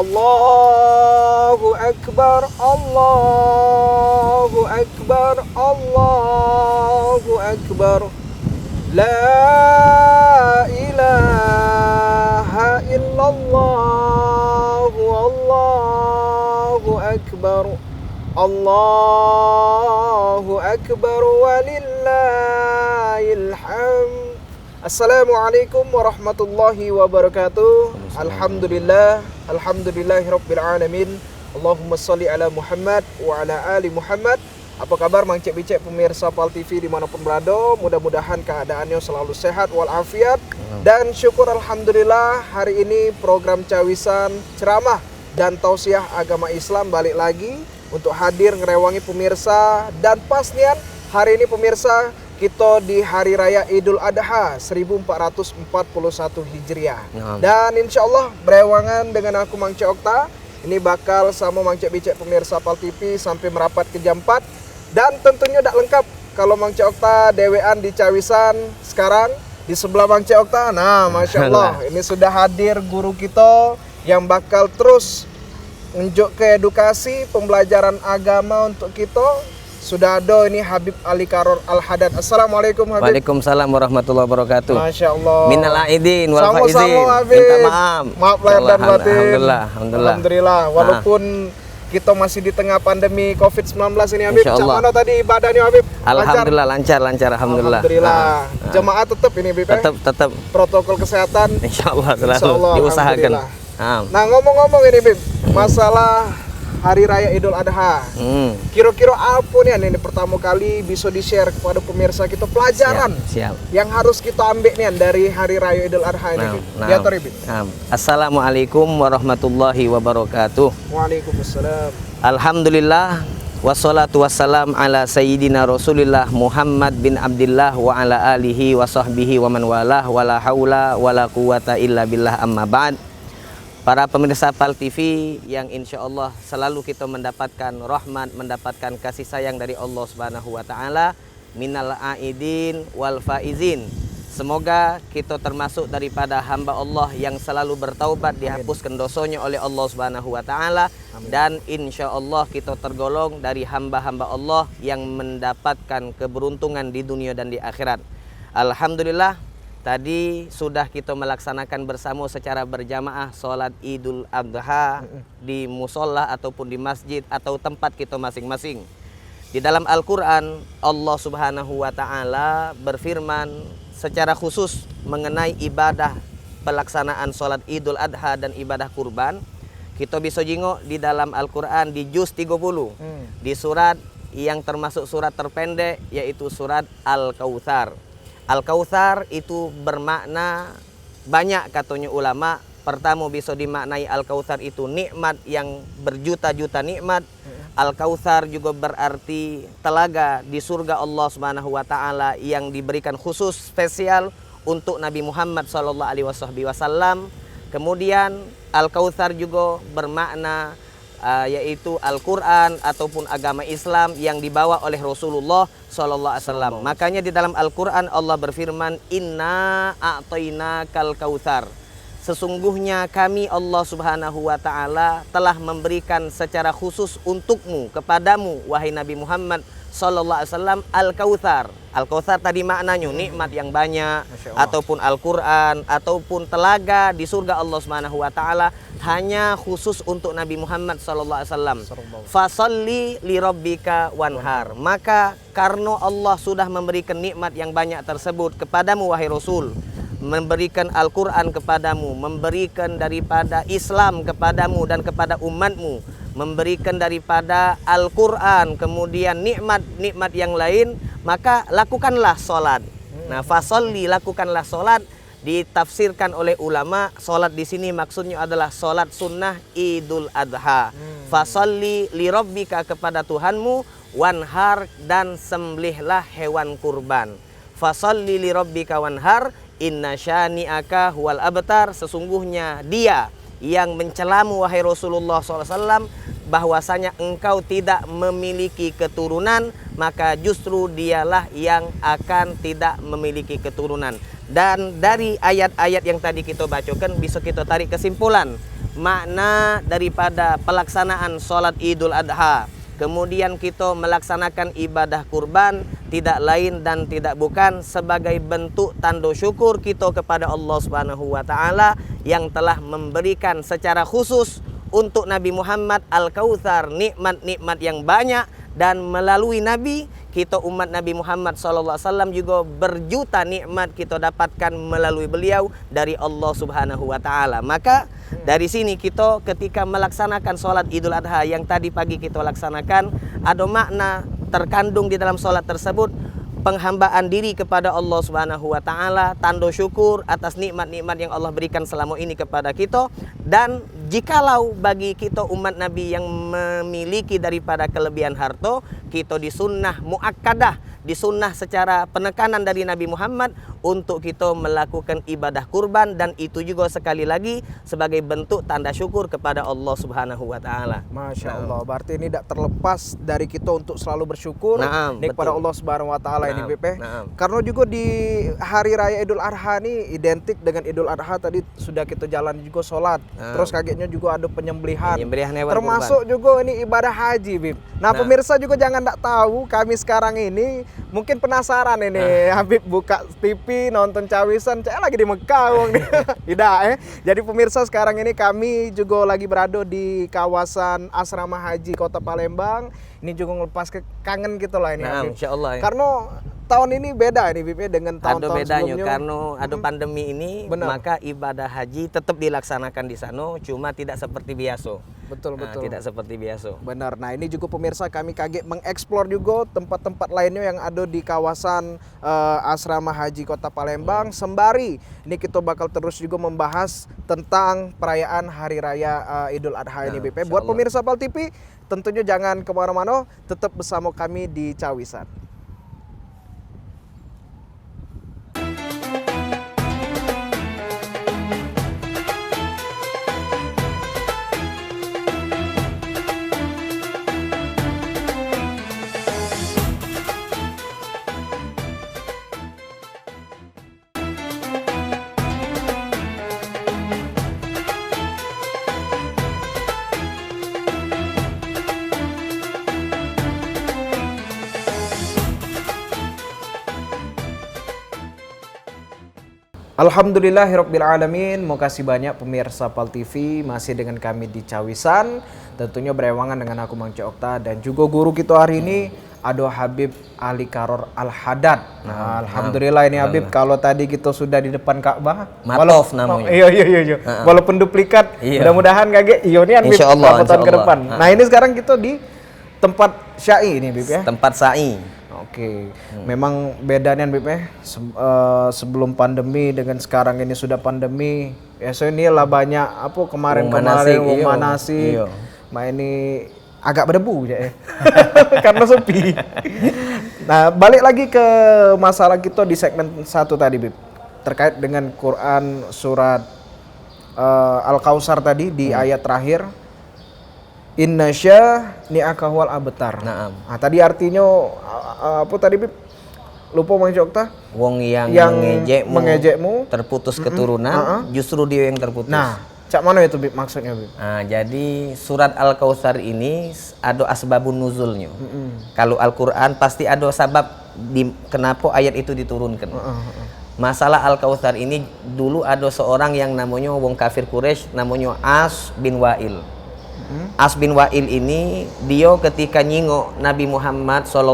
Allahu Akbar, Allahu Akbar, Allahu Akbar. La ilaha illallah, Allahu Akbar, Allahu Akbar, walillahil hamd. Assalamualaikum warahmatullahi wabarakatuh. Alhamdulillahirabbil alamin. Allahumma shalli ala Muhammad wa ala ali Muhammad. Apa kabar Mang Cek Bicek pemirsa PAL TV dimanapun berada? Mudah-mudahan keadaannya selalu sehat walafiat. Dan syukur alhamdulillah hari ini program Cawisan Ceramah dan Tausiah Agama Islam balik lagi untuk hadir ngerewangi pemirsa. Dan pas nian hari ini pemirsa kita di Hari Raya Idul Adha 1441 Hijriah. Dan insya Allah berewangan dengan aku Mang Cek Okta. Ini bakal sama Mang Cek Bicek pemirsa PAL TV sampai merapat ke jam 4. Dan tentunya tak lengkap kalau Mang Cek Okta dewean di Cawisan sekarang di sebelah Mang Cek Okta. Nah, Masya Allah, ini sudah hadir guru kita yang bakal terus unjuk ke edukasi pembelajaran agama untuk kita. Sudah ada ini Habib Ali Karor Al-Haddad. Assalamualaikum Habib. Waalaikumsalam warahmatullahi wabarakatuh. Masya Allah. Minal aidin wal faizin. Sama-sama Habib. Minta maaf. Maaf lahir dan batin. Alhamdulillah. Walaupun kita masih di tengah pandemi COVID-19 ini Habib. Bagaimana tadi ibadahnya Habib? Alhamdulillah lancar. Alhamdulillah. Jemaah tetap ini Habib. Tetap. Protokol kesehatan. Insya Allah selalu diusahakan. Nah ngomong-ngomong ini Habib, masalah Hari Raya Idul Adha. Kira-kira apa nih ini pertama kali bisa di-share kepada pemirsa kita pelajaran siap. Yang harus kita ambil nih dari Hari Raya Idul Adha ini. Assalamualaikum warahmatullahi wabarakatuh. Waalaikumsalam. Alhamdulillah wassalatu wassalam ala sayyidina Rasulillah Muhammad bin Abdillah wa ala alihi wa sahbihi wa man walah wala haula wala quwata illa billah amma ba'd. Para pemirsa PAL TV yang insya Allah selalu kita mendapatkan rahmat, mendapatkan kasih sayang dari Allah Subhanahu wa Ta'ala, minal aidin wal faizin. Semoga kita termasuk daripada hamba Allah yang selalu bertaubat, dihapuskan dosanya oleh Allah Subhanahu wa Ta'ala, dan insya Allah kita tergolong dari hamba-hamba Allah yang mendapatkan keberuntungan di dunia dan di akhirat. Alhamdulillah. Tadi sudah kita melaksanakan bersama secara berjamaah sholat Idul Adha di musola ataupun di masjid atau tempat kita masing-masing. Di dalam Al-Quran Allah Subhanahu wa Ta'ala berfirman secara khusus mengenai ibadah pelaksanaan sholat Idul Adha dan ibadah kurban. Kita bisa jingok di dalam Al-Quran di juz 30 di surat yang termasuk surat terpendek yaitu surat Al-Kautsar. Al-Kautsar itu bermakna banyak katanya ulama. Pertama bisa dimaknai Al-Kautsar itu nikmat yang berjuta-juta nikmat. Al-Kautsar juga berarti telaga di surga Allah Subhanahu wa Ta'ala yang diberikan khusus spesial untuk Nabi Muhammad sallallahu alaihi wasallam. Kemudian Al-Kautsar juga bermakna yaitu Al-Quran ataupun agama Islam yang dibawa oleh Rasulullah SAW. Makanya di dalam Al-Quran Allah berfirman, Inna a'tainakal kautsar. Sesungguhnya kami Allah Subhanahu wa Ta'ala telah memberikan secara khusus untukmu, kepadamu wahai Nabi Muhammad SAW Al-Kautsar. Al-Kautsar tadi maknanya nikmat yang banyak, ataupun Al-Quran, ataupun telaga di surga Allah Subhanahu wa Ta'ala hanya khusus untuk Nabi Muhammad SAW. Fasalli li rabbika wanhar. Maka karena Allah sudah memberikan nikmat yang banyak tersebut kepadamu wahai Rasul, memberikan Al-Quran kepadamu, memberikan daripada Islam kepadamu dan kepada umatmu, memberikan daripada Al-Quran, kemudian nikmat-nikmat yang lain, maka lakukanlah sholat. Nah, fasolli, lakukanlah sholat. Ditafsirkan oleh ulama, sholat di sini maksudnya adalah sholat sunnah Idul Adha. Fasolli li rabbika, kepada Tuhanmu, wanhar, dan sembelihlah hewan kurban. Fasolli li rabbika wanhar, inna syani'aka huwal abtar. Sesungguhnya dia yang mencelamu wahai Rasulullah SAW bahwasanya engkau tidak memiliki keturunan, maka justru dialah yang akan tidak memiliki keturunan. Dan dari ayat-ayat yang tadi kita bacakan bisa kita tarik kesimpulan makna daripada pelaksanaan sholat Idul Adha, kemudian kita melaksanakan ibadah kurban, tidak lain dan tidak bukan sebagai bentuk tanda syukur kita kepada Allah Subhanahu wa taala yang telah memberikan secara khusus untuk Nabi Muhammad Al-Kautsar, nikmat-nikmat yang banyak, dan melalui Nabi kita umat Nabi Muhammad SAW juga berjuta nikmat kita dapatkan melalui beliau dari Allah Subhanahu wa taala. Maka dari sini kita ketika melaksanakan sholat Idul Adha yang tadi pagi kita laksanakan, ada makna terkandung di dalam sholat tersebut, penghambaan diri kepada Allah Subhanahu wa taala, tanda syukur atas nikmat-nikmat yang Allah berikan selama ini kepada kita. Dan jikalau bagi kita umat Nabi yang memiliki daripada kelebihan harta, kita disunnah muakkadah, disunnah secara penekanan dari Nabi Muhammad untuk kita melakukan ibadah kurban, dan itu juga sekali lagi sebagai bentuk tanda syukur kepada Allah Subhanahu wa taala. Masya Allah, berarti ini tidak terlepas dari kita untuk selalu bersyukur kepada Allah Subhanahu wa taala ini BP. Karena juga di hari raya Idul Adha ini identik dengan Idul Adha tadi sudah kita jalan juga sholat. Terus kagetnya juga ada penyembelihan. Termasuk kurban juga ini ibadah haji, Bib. Nah, pemirsa juga jangan tidak tahu, kami sekarang ini mungkin penasaran ini Habib buka TV nonton cawisan, saya lagi di Mekah. Tidak Jadi pemirsa, sekarang ini kami juga lagi berada di kawasan Asrama Haji Kota Palembang. Ini juga ngelepas kangen gitu lah ini. Insyaallah. Karena tahun ini beda ini Bib dengan tahun-tahun sebelumnya. Karena ada pandemi ini, maka ibadah haji tetap dilaksanakan di sana, cuma tidak seperti biasa. Betul. Tidak seperti biasa. Benar. Nah, ini juga pemirsa kami kaget mengeksplor juga tempat-tempat lainnya yang ada di kawasan Asrama Haji Kota Palembang. Sembari ini kita bakal terus juga membahas tentang perayaan Hari Raya Idul Adha ini BP. Buat pemirsa Pal TV, tentunya jangan kemana-mana, tetap bersama kami di Cawisan. Alhamdulillahirrabbilalamin. Mau kasih banyak pemirsa Pal TV masih dengan kami di Cawisan. Tentunya berewangan dengan aku Mang Okta dan juga guru kita hari ini ada Habib Ali Karor Al-Haddad. Nah, alhamdulillah ini Habib, kalau tadi kita sudah di depan Ka'bah, Matof namanya. Iya. Walaupun duplikat, mudah-mudahan kaget ini Habib tahun ke depan. Nah, ini sekarang kita di tempat syai ini Habib ya. Tempat syai. Oke, memang bedanya Bip sebelum pandemi dengan sekarang ini sudah pandemi. Ya, so inilah banyak apa kemarin manasik. Ma ini agak berdebu ya. Karena sepi. Nah, balik lagi ke masalah kita di segmen 1 tadi Bip. Terkait dengan Quran surat Al-Kautsar tadi di ayat terakhir. Innasya ni'akahwal abtar. Nah, tadi artinya apa tadi Bib? Lupa Mang Okta. Wong yang mengejekmu terputus keturunan, justru dia yang terputus. Nah, cak mana itu Bib maksudnya Bib? Nah, jadi surat Al-Kautsar ini ada asbabun nuzulnya. Kalau Al-Qur'an pasti ada sebab kenapa ayat itu diturunkan. Masalah Al-Kautsar ini dulu ada seorang yang namanya wong kafir Quraisy, namanya As bin Wa'il. As bin Wa'il ini dia ketika nyingok Nabi Muhammad SAW,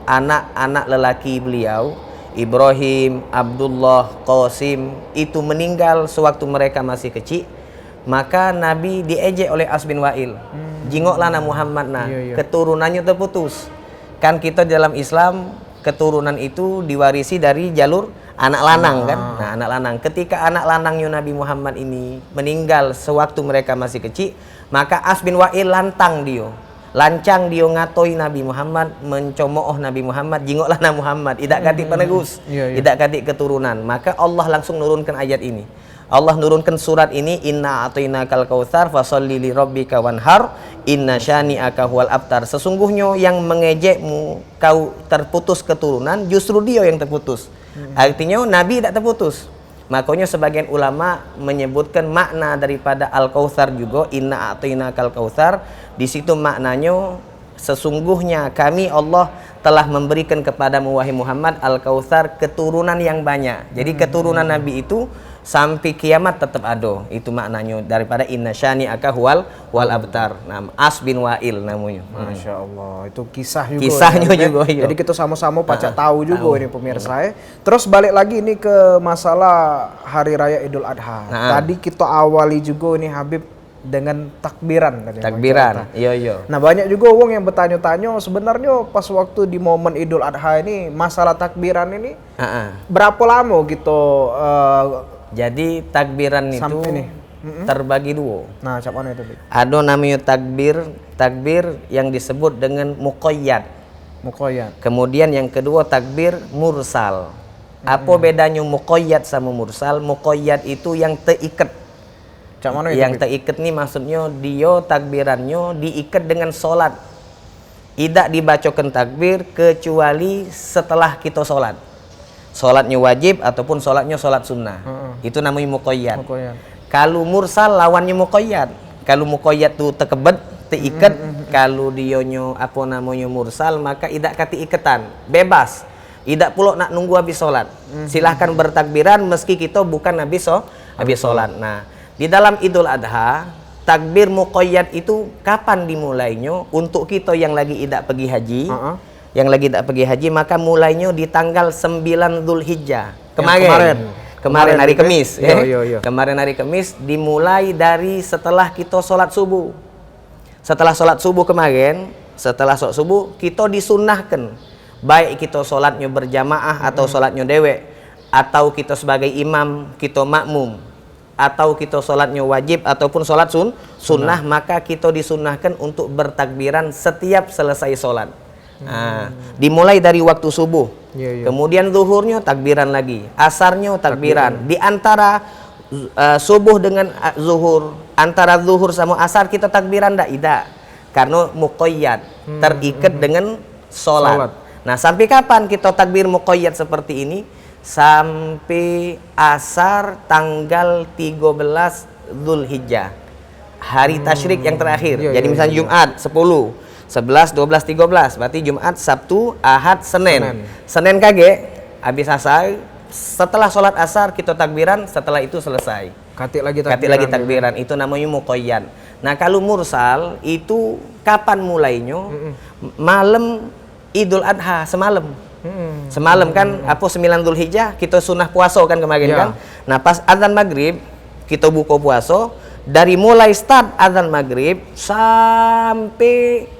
anak-anak lelaki beliau Ibrahim, Abdullah, Qasim itu meninggal sewaktu mereka masih kecil, maka Nabi diejek oleh As bin Wa'il. Jingoklah Nabi Muhammad keturunannya terputus. Kan kita dalam Islam keturunan itu diwarisi dari jalur anak lanang kan. Nah, anak lanang. Ketika anak lanangnya Nabi Muhammad ini meninggal sewaktu mereka masih kecil, maka As bin Wa'il lancang dia ngatoi Nabi Muhammad, mencomooh Nabi Muhammad, jingoklah Nabi Muhammad, tidak katik penegus, tidak katik keturunan. Maka Allah langsung nurunkan ayat ini. Allah nurunkan surat ini, inna a'tainakal kautsar fasholli li rabbika wanhar inna syani'aka huwal abtar. Sesungguhnya yang mengejekmu kau terputus keturunan, justru dia yang terputus. Artinya Nabi tidak terputus. Makanya sebagian ulama menyebutkan makna daripada Al-Kautsar juga, inna a'tainakal kautsar. Di situ maknanya sesungguhnya kami Allah telah memberikan kepadamu wahai Muhammad Al-Kautsar keturunan yang banyak. Jadi keturunan Nabi itu sampai kiamat tetap ada. Itu maknanya daripada inna syani'aka wal abtar. Nah, As bin Wa'il namanya. Masya Allah, itu kisah juga. Kisahnya ya, juga. Iya. Jadi kita sama-sama pacak tahu juga ini pemirsa ya. Terus balik lagi ini ke masalah Hari Raya Idul Adha. Tadi kita awali juga ini Habib dengan takbiran. Takbiran, iya. Nah banyak juga wong yang bertanya-tanya sebenarnya pas waktu di momen Idul Adha ini masalah takbiran ini berapa lama gitu? Jadi takbiran itu terbagi dua. Nah, cap mana itu? Ada namanya takbir yang disebut dengan muqayyad. Kemudian yang kedua takbir mursal. Apa bedanya muqayyad sama mursal? Muqayyad itu yang terikat. Cap mana itu? Yang terikat nih maksudnya dia takbirannya diikat dengan sholat. Tidak dibacakan takbir kecuali setelah kita sholat. Sholatnya wajib ataupun sholatnya sholat sunnah. Itu namanya muqayyad. Kalau mursal lawannya muqayyad. Kalau muqayyad itu tekebet, terikat. Kalau dionyo apa namanya mursal maka tidak kati ikatan, bebas. Tidak pula nak nunggu habis sholat. Silahkan bertakbiran meski kita bukan habis sholat. Nah, di dalam Idul Adha takbir muqayyad itu kapan dimulainya? Untuk kita yang lagi tidak pergi haji. Yang lagi tidak pergi haji maka mulainya di tanggal 9 Dzulhijjah. Kemarin hari Kamis. Kemarin hari Kamis dimulai dari setelah kita sholat subuh. Setelah sholat subuh kemarin, setelah sholat subuh kita disunnahkan. Baik kita sholatnya berjamaah atau sholatnya dewek, atau kita sebagai imam, kita makmum, atau kita sholatnya wajib ataupun sholat sunnah, maka kita disunnahkan untuk bertakbiran setiap selesai sholat. Nah, dimulai dari waktu subuh, kemudian zuhurnya takbiran lagi, asarnya takbiran. Di antara subuh dengan zuhur, antara zuhur sama asar kita takbiran tidak, karena muqayyad, terikat dengan sholat. Nah, sampai kapan kita takbir muqayyad seperti ini? Sampai asar tanggal 13 Dzulhijjah, hari tasyrik yang terakhir. Jadi misalnya Jumat 10, 11, 12, 13, berarti Jumat, Sabtu, Ahad, Senin. Senin kage habis asar, setelah sholat asar kita takbiran, setelah itu selesai. Katik lagi takbiran. Itu namanya muqayyad. Nah, kalau mursal itu kapan mulainya? Malam Idul Adha, semalam. Semalam kan apa 9 Dzulhijjah kita sunnah puasa kan kemarin kan. Nah, pas azan maghrib kita buka puasa, dari mulai start azan maghrib sampai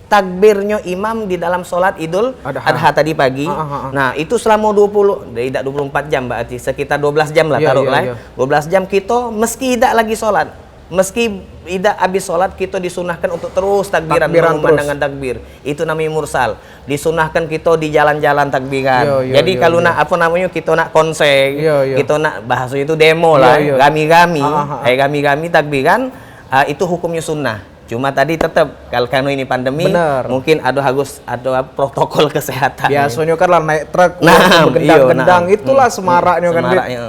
takbirnya imam di dalam sholat Idul Adha tadi pagi. Nah, itu selama 24 jam berarti sekitar 12 jam lah taruhlah. 12 jam kita meski tidak lagi sholat, meski tidak habis sholat kita disunahkan untuk terus takbiran dengan takbir. Itu namanya mursal. Disunahkan kita di jalan-jalan takbiran. Jadi kalau nak apa namanya kita nak konser, kita nak bahasa itu demo lah, gami-gami takbiran, itu hukumnya sunnah. Cuma tadi tetap kalau ini pandemi mungkin ada protokol kesehatan. Biasanya kan lah naik truk, gendang-gendang itulah semaraknya kan.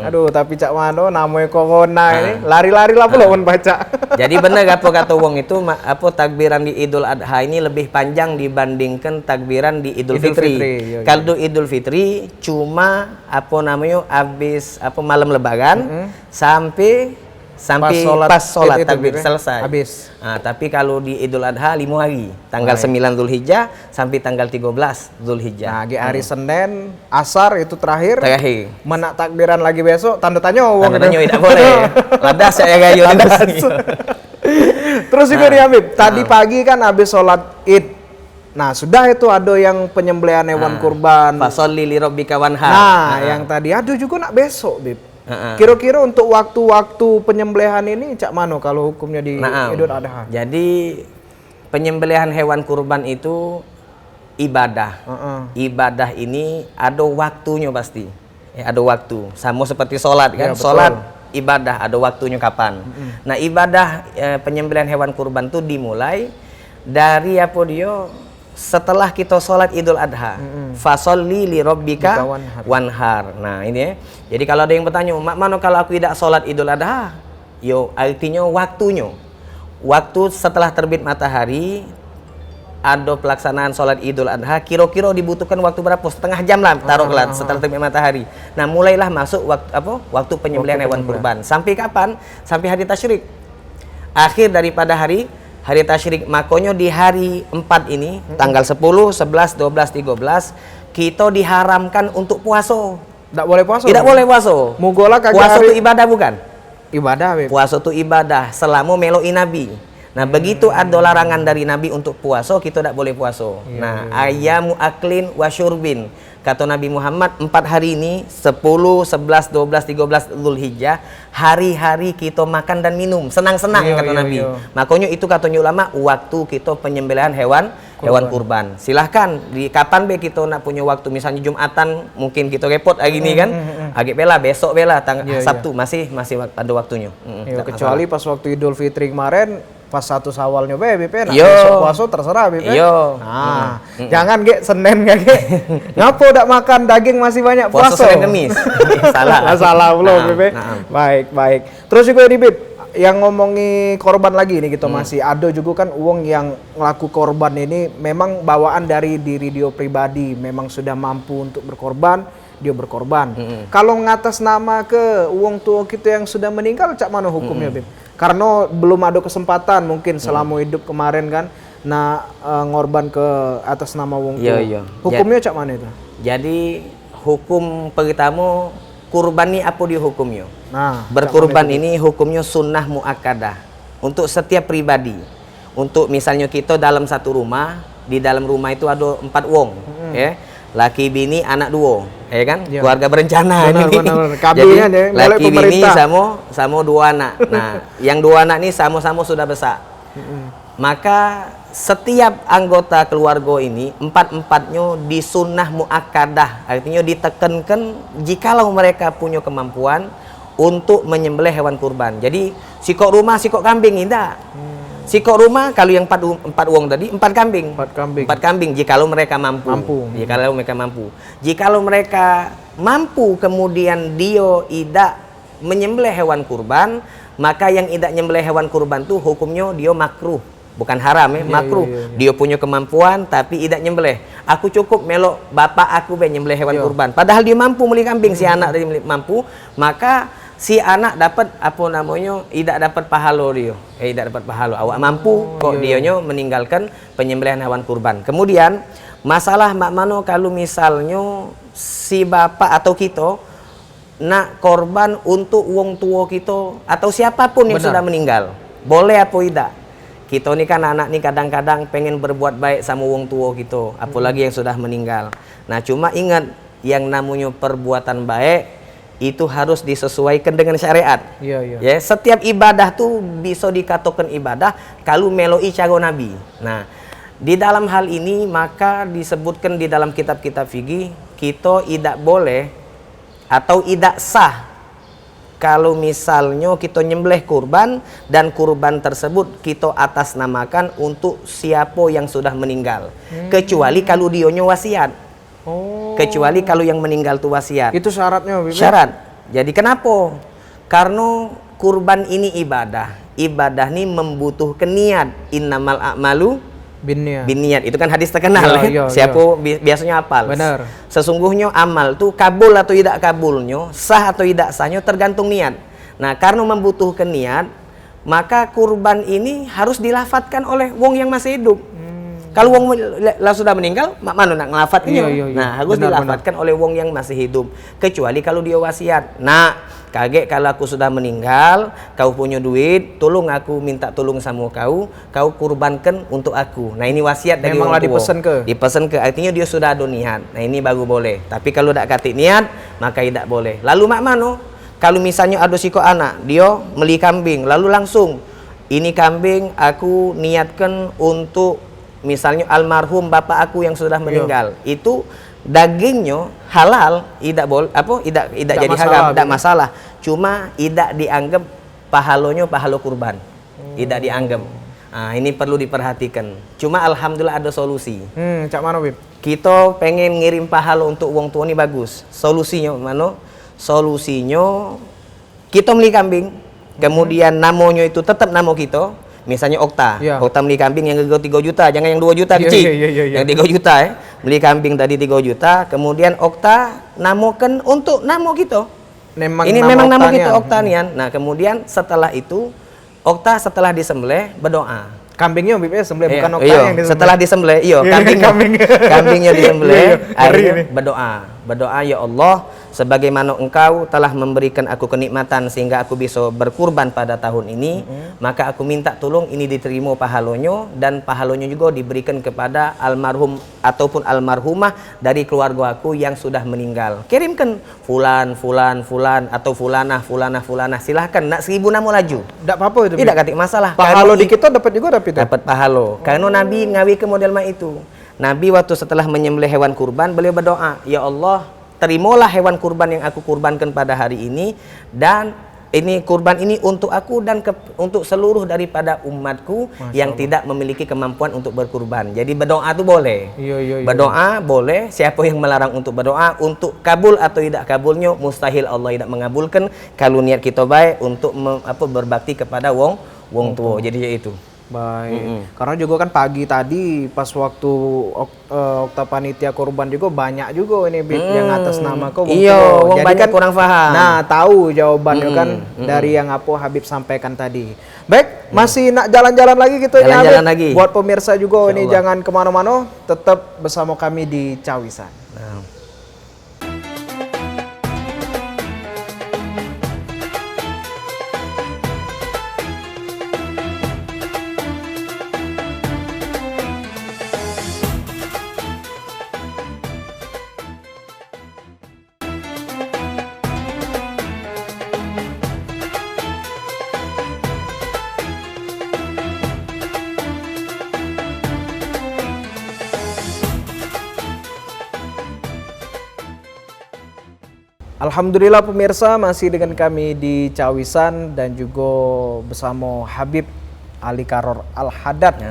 Aduh, tapi cak mano namanya corona ini lari-lari lah pula pun baca. Jadi benar apa kata wong itu apa takbiran di Idul Adha ini lebih panjang dibandingkan takbiran di Idul Fitri. Kalau Idul Fitri cuma apa namanya habis apa malam Lebaran sampai pas sholat takbir selesai. Habis. Nah, tapi kalau di Idul Adha 5 hari, tanggal 9 Dzulhijjah sampai tanggal 13 Dzulhijjah. Nah, hari Senin asar itu terakhir. Mana takbiran lagi besok? Tanda tanya tidak boleh. Ladas saya gayu ladas. Terus juga nih Habib, tadi pagi kan habis sholat Id. Nah, sudah itu ada yang penyembelihan hewan kurban. Fasholli li rabbika wanhar. Nah, yang tadi ada juga nak besok, Bib. Kira-kira untuk waktu-waktu penyembelihan ini cak mano kalau hukumnya di Idul Adha? Jadi penyembelihan hewan kurban itu ibadah. Ibadah ini ada waktunya pasti. Ada waktu. Sama seperti sholat kan? Sholat ibadah ada waktunya kapan. Nah, ibadah penyembelihan hewan kurban itu dimulai dari apa dia setelah kita sholat Idul Adha, fasolli li rabbika Wanhar. wanhar. Nah ini ya. Jadi kalau ada yang bertanya, mak mana kalau aku tidak sholat Idul Adha? Yo, artinya waktunya. Waktu setelah terbit matahari, ada pelaksanaan sholat Idul Adha, kira-kira dibutuhkan waktu berapa? Setengah jam lah, taruhlah setelah terbit matahari. Nah mulailah masuk waktu penyembelihan hewan kurban. Sampai kapan? Sampai hari tasyrik. Akhir daripada hari tasyrik, makanya di hari 4 ini, tanggal 10, 11, 12, 13, kita diharamkan untuk puasa. Tidak boleh puasa. Tidak boleh puasa. Mugola kagak Puasa hari itu ibadah bukan? ibadah, Beb. Puasa itu ibadah selama meloi Nabi. Nah, begitu ada larangan dari Nabi untuk puasa, kita tidak boleh puasa. Nah, ayamu aklin wa syurbin. Kata Nabi Muhammad, 4 hari ini, 10, 11, 12, 13 Dzulhijjah, hari-hari kita makan dan minum, senang-senang kata Nabi. Makanya itu katanya ulama, waktu kita penyembelihan hewan kurban. Silahkan di kapan be kita nak punya waktu, misalnya Jumatan mungkin kita repot hari ini kan, agak bela besok bela Sabtu masih ada waktunya. Kecuali pas waktu Idul Fitri kemarin, pas 1 Syawalnya Beb, nah, Yo. besok puasa terserah Beb. Yo. Nah, jangan ge Senin ge. Ngapo udah makan daging masih banyak Puasa puasa. Senin Kemis. Salah. Salah belum Beb. Nah. Baik. Terus juga ini Beb, yang ngomongi korban lagi nih kita masih ada juga kan uang yang ngelaku korban ini memang bawaan dari diri dia pribadi, memang sudah mampu untuk berkorban, dia berkorban. Kalau ngatas nama ke uang tua kita yang sudah meninggal, cak mana hukumnya Beb? Karena belum ada kesempatan mungkin selama hidup kemarin kan, ngorban ke atas nama wong tua. Iya. Hukumnya cak mana itu? Jadi hukum pertama kurban ini apa dia hukumnya? Nah, berkurban ini hukumnya sunnah muakkadah untuk setiap pribadi. Untuk misalnya kita dalam satu rumah, di dalam rumah itu ada 4 wong, ya. Laki bini anak 2, ya kan? Ya. Keluarga berencana Benar. Jadi Ya, laki bini sama 2 anak. Nah, yang 2 anak ini sama-sama sudah besar. Maka setiap anggota keluarga ini 4-4-nya disunnah muakkadah, artinya ditekankan jikalau mereka punya kemampuan untuk menyembelih hewan kurban. Jadi sikok rumah, sikok kambing tidak. Sikok rumah kalau yang 4 wong tadi 4 kambing. 4 kambing jikalau mereka mampu. Jikalau mereka mampu. Jikalau mereka mampu kemudian dia tidak menyembelih hewan kurban, maka yang tidak menyembelih hewan kurban tuh hukumnya dia makruh. Bukan haram ya, makruh. Dia punya kemampuan tapi tidak nyembelih. Aku cukup melok bapak aku nyembelih hewan kurban. Padahal dia mampu beli kambing, si anak dia mampu, maka si anak dapat tidak dapat pahala dia. Tidak dapat pahala. Awak mampu kok dionyo meninggalkan penyembelihan hewan kurban. Kemudian masalah mak mano kalau misalnya si bapak atau kita nak korban untuk wong tua kita atau siapapun yang sudah meninggal. Boleh apa tidak? Kita ni kan anak ni kadang-kadang pengen berbuat baik sama wong tua kita, apalagi yang sudah meninggal. Nah, cuma ingat yang namanya perbuatan baik itu harus disesuaikan dengan syariat. Ya, setiap ibadah tuh bisa dikatakan ibadah kalau meloi cara Nabi. Nah, di dalam hal ini maka disebutkan di dalam kitab-kitab fikih kita tidak boleh atau tidak sah kalau misalnya kita nyembelih kurban dan kurban tersebut kita atas namakan untuk siapa yang sudah meninggal, kecuali kalau dionyo wasiat. Kecuali kalau yang meninggal itu wasiat. Itu syaratnya, Bibi? Syarat. Jadi kenapa? Karena kurban ini ibadah. Ibadah ini membutuhkan niat. Innamal a'malu binniat. Itu kan hadis terkenal ya. Siapa biasanya hafal. Benar. Sesungguhnya amal tuh kabul atau tidak kabulnya, sah atau tidak sahnya tergantung niat. Nah, karena membutuhkan niat, maka kurban ini harus dilafatkan oleh wong yang masih hidup. Kalau wong sudah meninggal, mana nak ngelafatnya? Nah, harus dilafatkan oleh wong yang masih hidup. Kecuali kalau dia wasiat. Nah, kaget kalau aku sudah meninggal, kau punya duit, tolong aku minta tolong sama kau kurbankan untuk aku. Nah, ini wasiat dari memang orang tua. dipesan ke. Artinya dia sudah ada niat. Nah, ini baru boleh. Tapi kalau tidak katik niat, maka tidak boleh. Lalu mak mano? Kalau misalnya ada siko anak, dia beli kambing, lalu langsung ini kambing aku niatkan untuk misalnya almarhum bapak aku yang sudah meninggal. Itu dagingnya halal, tidak boleh tidak jadi haram, tidak masalah. Cuma tidak dianggap pahalanya pahala kurban. Tidak dianggap. Nah, ini perlu diperhatikan. Cuma alhamdulillah ada solusi. Cak mana Bib? Kita pengen ngirim pahala untuk wong tua ini bagus. Solusinya mana? Solusinya kita beli kambing, kemudian namanya itu tetap nama kita. Misalnya Okta, Iya. Okta beli kambing yang 3 juta, jangan yang 2 juta kecil. Iya. Yang 3 juta beli kambing tadi 3 juta, kemudian Okta namakan untuk nama kita. Ini memang nama kita Oktanian. Nah, kemudian setelah itu Okta setelah disembelih berdoa. Kambingnya Bib sembelih bukan Okta Iya, yang disembelih. setelah disembelih, kambingnya disembelih, akhirnya berdoa, ya Allah, sebagaimana Engkau telah memberikan aku kenikmatan sehingga aku bisa berkurban pada tahun ini, maka aku minta tolong ini diterima pahalanya dan pahalanya juga diberikan kepada almarhum ataupun almarhumah dari keluarga aku yang sudah meninggal. Kirimkan fulan atau fulanah, silahkan nak 1000 nama laju. Tidak apa-apa itu. Tidak katik masalah. Pahala di kita dapat juga Dapat pahala. Karena Nabi ngawi ke model itu. Nabi waktu setelah menyembelih hewan kurban, beliau berdoa, ya Allah, terimalah hewan kurban yang aku kurbankan pada hari ini, dan ini kurban ini untuk aku dan untuk seluruh daripada umatku yang tidak memiliki kemampuan untuk berkurban. Jadi berdoa itu boleh. Iya. Berdoa boleh. Siapa yang melarang untuk berdoa? Untuk kabul atau tidak kabulnya mustahil Allah tidak mengabulkan kalau niat kita baik untuk berbakti kepada wong tua. Jadi ya itu. Baik. Karena juga kan pagi tadi pas waktu Okta panitia kurban juga banyak juga ini Bib yang atas nama kau. Iya, wong jadi banyak kan kurang paham. Nah, tahu jawabannya kan dari yang apa Habib sampaikan tadi. Baik, masih nak jalan-jalan lagi gitu ya Jalan-jalan Habib. lagi. Buat pemirsa juga ini Insyaallah. jangan kemana-mana, tetap bersama kami di Cawisan. Nah. Alhamdulillah pemirsa masih dengan kami di Cawisan dan juga bersama Habib Ali Karor Al-Haddad.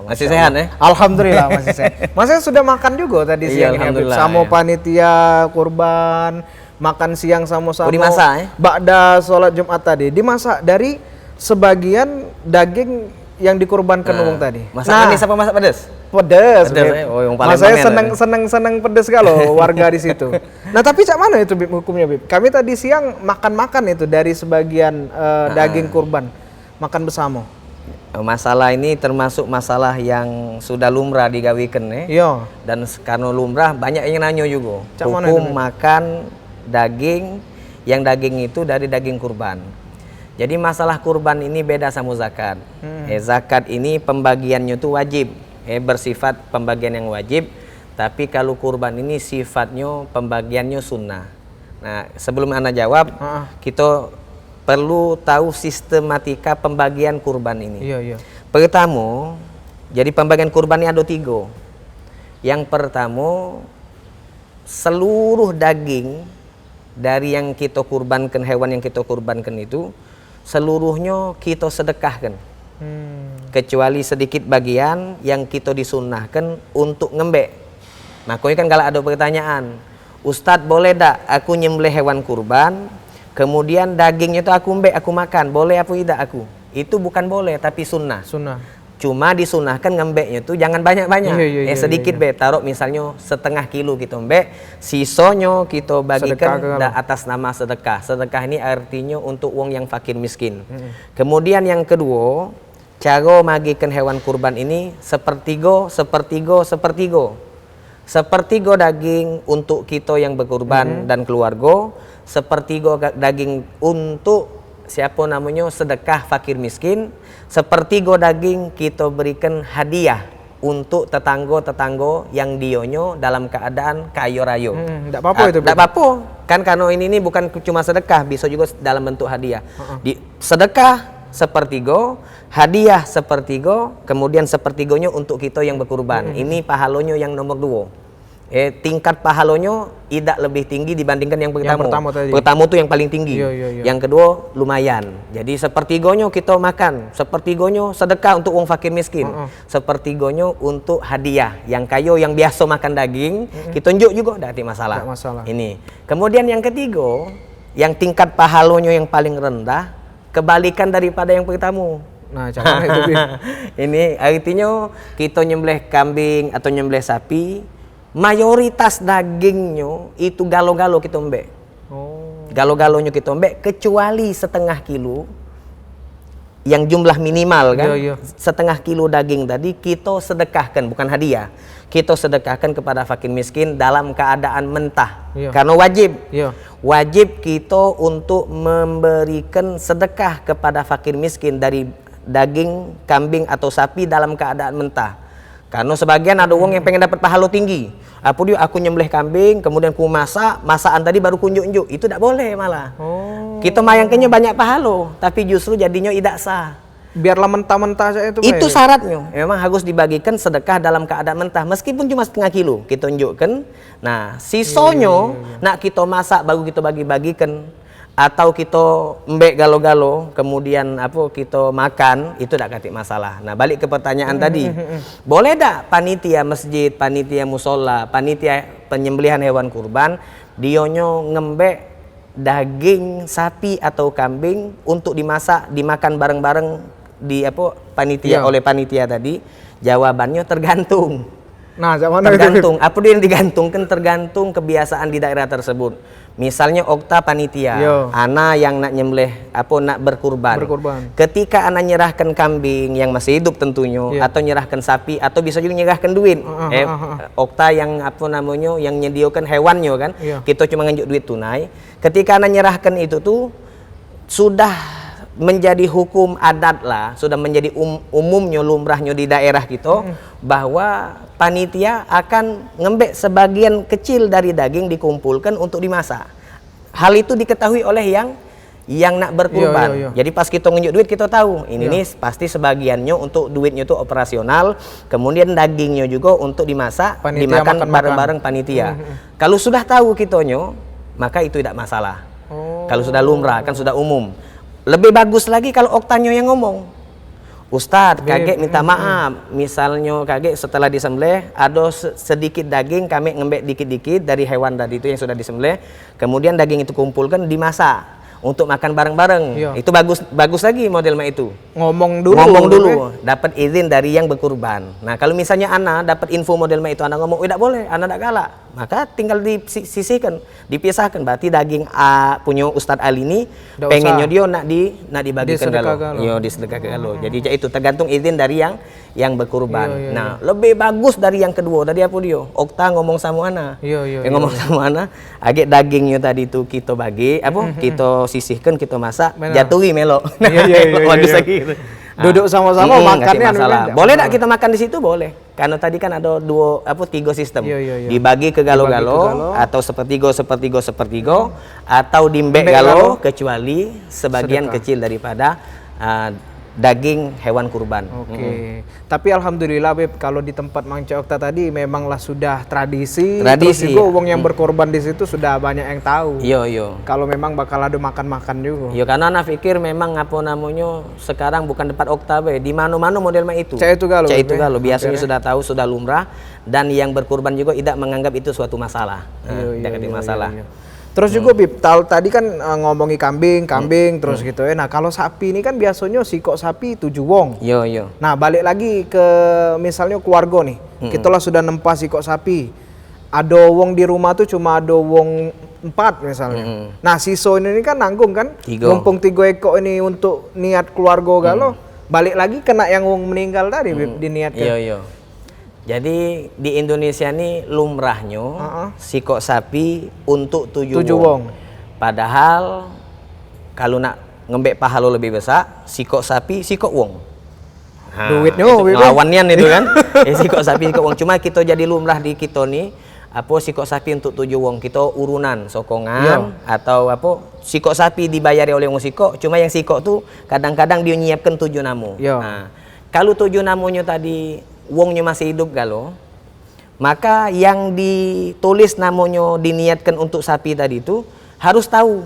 Masih sehat ya? Alhamdulillah masih sehat. Masnya sudah makan juga tadi siang ini Habib sama panitia kurban, makan siang sama-sama. Dimasak ya? Ba'da sholat Jumat tadi dimasak dari sebagian daging yang dikurbankan umum tadi. Masak manis apa masak pedas? Pedas. Oh, yang paling Mas saya seneng pedes kalau warga di situ. Nah, tapi cak mana itu Bib hukumnya Bib? Kami tadi siang makan itu dari sebagian daging kurban, makan bersama. Masalah ini termasuk masalah yang sudah lumrah digawikan ya. Iya. Dan karena lumrah banyak yang nanya juga. Cak mana Hukum itu, makan daging yang daging itu dari daging kurban. Jadi masalah kurban ini beda sama zakat. Zakat ini pembagiannya itu wajib. Bersifat pembagian yang wajib, tapi kalau kurban ini sifatnya pembagiannya sunnah. Nah, sebelum Anda jawab, kita perlu tahu sistematika pembagian kurban ini. Iya. Pertama, jadi pembagian kurban ini ada 3. Yang pertama, seluruh daging dari yang kita kurbankan, hewan yang kita kurbankan itu, seluruhnya kita sedekahkan. Kecuali sedikit bagian yang kita disunnahkan untuk ngembek. Makanya kan kalau ada pertanyaan, Ustadz boleh tak aku nyembelih hewan kurban, kemudian dagingnya itu aku ngembek, aku makan, boleh apa tidak aku? Itu bukan boleh, tapi sunnah. Cuma disunahkan ngembeknya itu jangan banyak-banyak. Sedikit be, taruh misalnya 0,5 kilo kita ngembek, sisanya kita bagikan atas nama sedekah. Sedekah ini artinya untuk wong yang fakir miskin. Kemudian yang kedua, cara magikan hewan kurban ini sepertiga daging untuk kita yang berkurban dan keluarga, sepertiga daging untuk siapa namanya sedekah fakir miskin, sepertiga daging kita berikan hadiah untuk tetangga-tetangga yang dionyo dalam keadaan kaya raya. Tidak apa-apa itu. Tidak apa-apa. Kan karena ini bukan cuma sedekah, bisa juga dalam bentuk hadiah. Sedekah sepertiga, hadiah sepertiga, kemudian sepertiganya untuk kita yang berkurban. Ini pahalanya yang nomor 2. tingkat pahalonyo tidak lebih tinggi dibandingkan yang pertama. tadi. Pertama tuh yang paling tinggi. Iya. Yang kedua lumayan. Jadi sepertigonyo kita makan, sepertigonyo sedekah untuk wong fakir miskin, sepertigonyo untuk hadiah. Yang kayo yang biasa makan daging, kita tunjuk juga tidak masalah. Tidak masalah. Ini. Kemudian yang ketiga, yang tingkat pahalonyo yang paling rendah, kebalikan daripada yang pertama. Nah, jangan itu. Ini artinya kita nyembelih kambing atau nyembelih sapi, mayoritas dagingnya itu galo-galo kita mbek. Galo-galonya kita mbek kecuali setengah kilo yang jumlah minimal kan. Setengah kilo daging tadi kita sedekahkan, bukan hadiah. Kita sedekahkan kepada fakir miskin dalam keadaan mentah. Karena wajib. Wajib kita untuk memberikan sedekah kepada fakir miskin dari daging kambing atau sapi dalam keadaan mentah. Karena sebagian ada orang yang pengen dapat pahala tinggi. Apa dia aku nyembelih kambing, kemudian ku masakan tadi baru kunjuk-unjuk. Itu tidak boleh malah. Kita mayangkannya banyak pahala, tapi justru jadinya tidak sah. Biarlah mentah-mentah saja itu. Itu syaratnya. Memang harus dibagikan sedekah dalam keadaan mentah, meskipun cuma setengah kilo. Kita tunjukkan. Nah, sisonyo nak kita masak baru kita bagi-bagikan. Atau kita mbek galo-galo, kemudian kita makan, itu tidak katik masalah. Nah, balik ke pertanyaan tadi. Boleh tak panitia masjid, panitia musola, panitia penyembelihan hewan kurban, dionyo ngembek daging sapi atau kambing untuk dimasak, dimakan bareng-bareng di panitia oleh panitia tadi? Jawabannya tergantung. Nah, tergantung. Apa dia yang digantungkan? Tergantung kebiasaan di daerah tersebut. Misalnya okta panitia, ana yang nak nyembelih nak berkurban. Ketika ana nyerahkan kambing yang masih hidup tentunya, atau nyerahkan sapi, atau bisa juga nyerahkan duit. Okta yang yang nyediakan hewannya kan, kita cuma nganjuk duit tunai. Ketika ana nyerahkan itu tuh sudah menjadi hukum adat lah, sudah menjadi umumnya lumrahnya di daerah kita, bahwa panitia akan ngembek sebagian kecil dari daging dikumpulkan untuk dimasak. Hal itu diketahui oleh yang nak berkurban. Jadi pas kita ngunjuk duit kita tahu ini nih pasti sebagiannya untuk duitnya itu operasional, kemudian dagingnya juga untuk dimasak, dimakan bareng-bareng panitia. Kalau sudah tahu kitonyo, maka itu tidak masalah. Kalau sudah lumrah kan sudah umum. Lebih bagus lagi kalau oktanyo yang ngomong. Ustadz, kakek minta maaf. Misalnya kakek setelah disembelih ada sedikit daging, kami ngembek dikit-dikit dari hewan tadi itu yang sudah disembelih. Kemudian daging itu kumpulkan dimasak untuk makan bareng-bareng. Itu bagus lagi model itu. Ngomong dulu, dapat izin dari yang berkurban. Nah, kalau misalnya ana dapat info model itu, ana ngomong, tidak boleh, ana tidak galak. Maka tinggal disisihkan, dipisahkan. Berarti daging A punya Ustadz Ali ini pengennya dia nak dibagikan galo. Disedekah ke galo. Jadi itu tergantung izin dari yang berkurban. Nah, lebih bagus dari yang kedua. Tadi apa dia? Okta ngomong sama ana. Ngomong sama ana, agak dagingnya tadi itu kita bagi, kita sisihkan, kita masak, jatuhi melo. Bagus lagi. Duduk sama-sama makannya masalah. Boleh tak kita makan di situ? Boleh. Karena tadi kan ada tiga sistem. Dibagi ke galo-galo, atau sepertigo, atau dimbek galo, kecuali sebagian kecil daripada daging hewan kurban. Tapi alhamdulillah Beb, kalau di tempat Mang Cik Okta tadi memanglah sudah tradisi. Terus juga wong yang berkorban di situ sudah banyak yang tahu. Kalau memang bakal ada makan-makan juga. Karena anak pikir memang sekarang bukan tempat Okta Be, di mana-mana model itu. Cek itu galo. Biasanya sudah tahu, sudah lumrah, dan yang berkorban juga tidak menganggap itu suatu masalah. Tidak ada masalah. Terus juga Bib, tadi kan ngomongi kambing terus gitu ya. Nah, kalau sapi ini kan biasanya sikok sapi 7 wong. Nah, balik lagi ke misalnya keluarga nih. Kita lah sudah nempah sikok sapi. Ada wong di rumah tuh cuma ada wong 4 misalnya. Nah, siso ini kan nanggung kan? Mumpung 3 ekor ini untuk niat keluarga galo. Balik lagi kena yang wong meninggal tadi Bib, diniatkan. Jadi di Indonesia ini lumrahnya sikok sapi untuk 7 wong. Padahal kalau nak ngembek pahala lebih besar, sikok sapi, sikok wong. Duitnya lawannya itu kan. Sikok sapi, sikok wong. Cuma kita jadi lumrah di kita nih, sikok sapi untuk 7 wong. Kita urunan sokongan atau sikok sapi dibayari oleh wong sikok. Cuma yang sikok tuh kadang-kadang dia nyiapkan 7 namu. Nah, kalau 7 namunya tadi wongnya masih hidup galo, maka yang ditulis namanya diniatkan untuk sapi tadi itu harus tahu.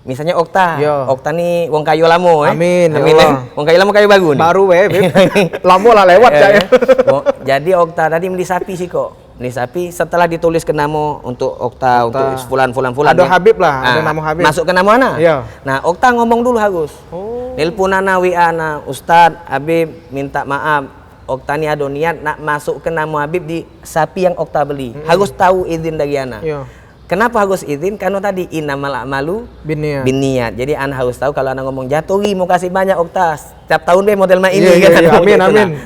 Misalnya Okta, Okta nih wong kayu lamo, Amin, ya amin Allah. wong kayu lamo kayu bagus nih. Baru lamo lah lewat ya. Jadi Okta tadi beli sapi sih kok. Beli sapi setelah ditulis ke nama untuk Okta, untuk fulan. Ada Habib lah, ada nama Habib. Masuk ke nama ana. Iya. Nah, Okta ngomong dulu harus. Nelpon ana WA ana, Ustad Habib minta maaf. Okta ni ada niat nak masuk ke nama Habib di sapi yang Okta beli. Harus tahu izin dari ana. Iya. Kenapa harus izin? Karena tadi innamal a'malu binniyat. Jadi ana harus tahu kalau ana ngomong jatuhi mau kasih banyak Okta. Setiap tahun deh model ini kan. Amin.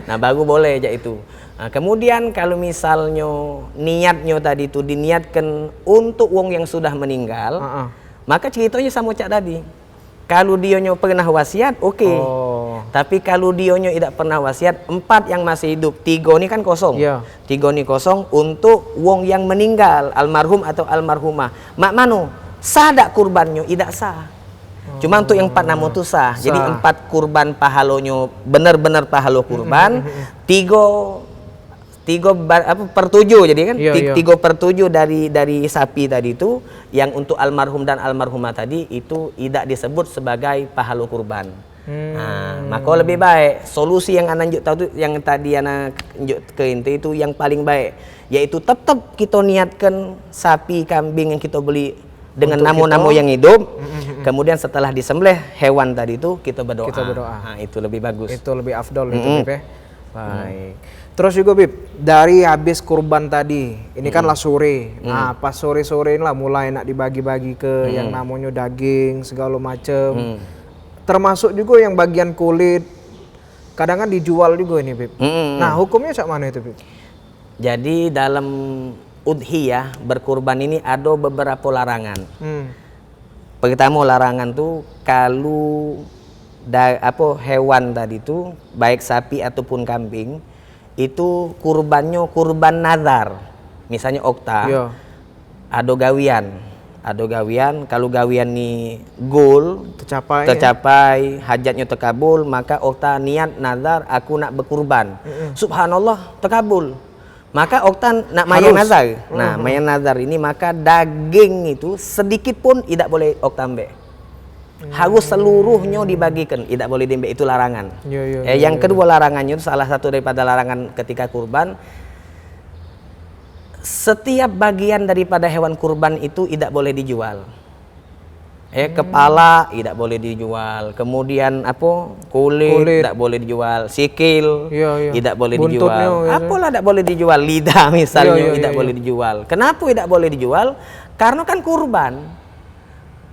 Nah, baru boleh aja itu. Nah, kemudian kalau misalnya niatnya tadi itu diniatkan untuk wong yang sudah meninggal, maka ceritanya sama cak tadi. Kalau dionyo pernah wasiat, oke. Tapi kalau dionyo tidak pernah wasiat, 4 yang masih hidup, 3 ini kan kosong. 3 ini kosong untuk wong yang meninggal, almarhum atau almarhumah. Mak mano, sah dak kurbannya? Tidak sah. Cuma untuk yang 4 nama itu sah. Jadi 4 kurban pahalonyo benar-benar pahalo kurban, 3/7 jadi kan 3/7 dari sapi tadi itu yang untuk almarhum dan almarhumah tadi itu tidak disebut sebagai pahala kurban. Nah, maka lebih baik solusi yang anak tahu itu yang tadi anak ke inti itu yang paling baik, yaitu tetap kita niatkan sapi kambing yang kita beli dengan namo-namo yang hidup. Kemudian setelah disembelih hewan tadi itu kita berdoa. Nah, itu lebih bagus. Itu lebih afdol itu Bib ya. Baik. Terus juga Bib, dari habis kurban tadi, ini kan lah sore. Nah, pas sore-sore lah mulai nak dibagi-bagi ke yang namanya daging segala macem. Termasuk juga yang bagian kulit. Kadang kan dijual juga ini Bib. Nah, hukumnya cak mana itu Bib? Jadi dalam udhiyah berkurban ini ada beberapa larangan. Pertama larangan tuh kalau hewan tadi itu baik sapi ataupun kambing itu kurbannya kurban nazar. Misalnya Okta ada gawian, kalau gawian nih goal tercapai hajatnya terkabul, maka Okta niat nazar aku nak berkurban. Subhanallah terkabul. Maka Okta nak mayan nazar. Nah, mayan nazar ini maka daging itu sedikit pun tidak boleh Okta ambil. Harus seluruhnya dibagikan, tidak boleh diambil, itu larangan. Yang kedua larangannya itu salah satu daripada larangan ketika kurban, setiap bagian daripada hewan kurban itu tidak boleh dijual. Kepala tidak boleh dijual, kemudian kulit tidak boleh dijual, sikil tidak boleh dijual, apalah tidak boleh dijual, lidah misalnya tidak boleh dijual. Kenapa tidak boleh dijual? Karena kan kurban.